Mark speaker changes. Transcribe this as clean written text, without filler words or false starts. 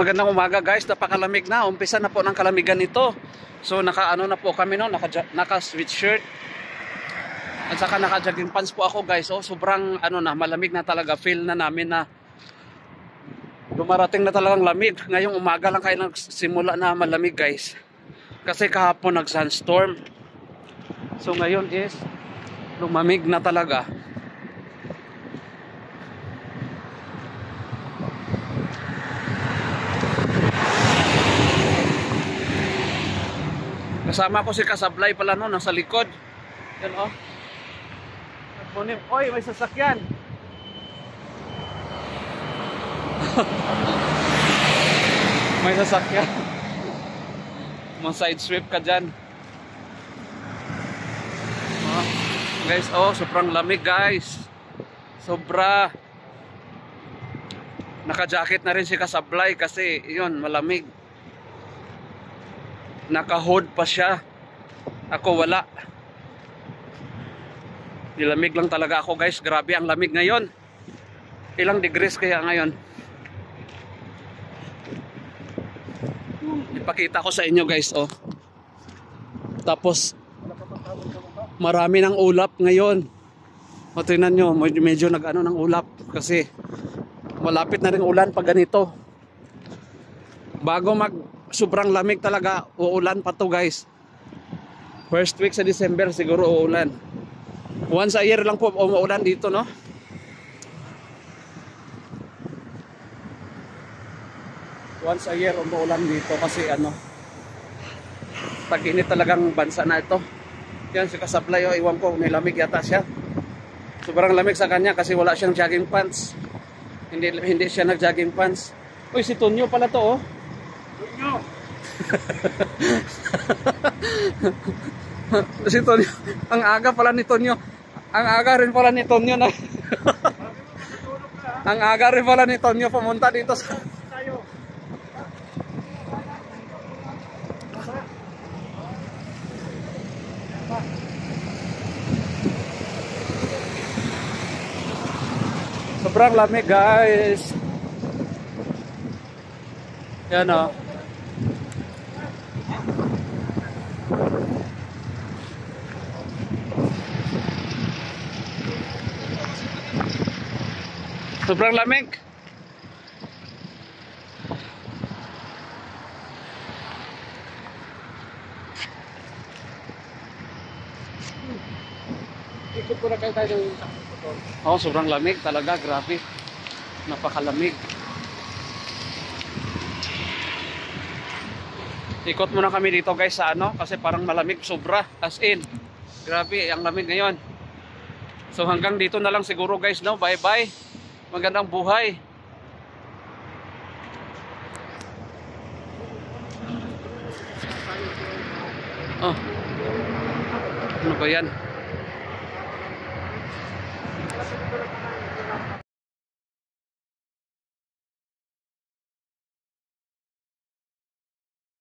Speaker 1: magandang umaga guys. Napakalamig na. Umpisa na po ng kalamigan ito. So naka-ano na po kami no, naka-sweatshirt. At saka naka-jogging pants po ako guys. Oh, sobrang ano na, malamig na talaga. Feel na namin na dumarating na talagang lamig. Ngayong umaga lang kayo nagsimula na malamig guys. Kasi kahapon nag-sunstorm. So ngayon is lumamig na talaga. Kasama ko si Kasablay pala no, nasa likod. Yan oh. Nagbunim. Oy, may sasakyan. May sasakyan. Side sweep ka dyan. Oh, guys, oh, sobrang lamig guys. Sobra. Naka-jacket na rin si Kasablay kasi yun, malamig. Naka-hood pa siya. Ako wala. Nilamig lang talaga ako guys. Grabe ang lamig ngayon. Ilang degrees kaya ngayon? Ipakita ko sa inyo guys oh. Tapos marami ng ulap ngayon. O tingnan nyo, medyo nag-ano ng ulap kasi malapit na rin ulan pag ganito. Bago mag sobrang lamig talaga, uulan pa to guys. First week sa December siguro uulan. Once a year lang po umuulan dito no. Once a year umuulan dito kasi ano, tag-init talagang bansa na ito. Yan si Kasablay oh, iwan ko nilamig yata siya. Sobrang lamig sa kanya kasi wala siyang jogging pants. Hindi siya nag-jogging pants. Uy, si Tonyo pala to oh. Tonyo. Si Tonyo. Ang aga pala ni Tonyo. Ang aga rin pala ni Tonyo na. Ang aga rin pala ni Tonyo pumunta dito sa tayo. Sobrang lamig guys. Yan o. Sobrang lamig. Ikot ko na kayo tayo ng oh, sobrang lamig talaga, grabe. Napakalamig. Ikot muna kami dito guys sa ano, kasi parang malamig sobra, as in. Grabe, ang lamig ngayon. So hanggang dito na lang siguro guys, no? Bye bye. Magandang buhay. Oh. Ano ba yan?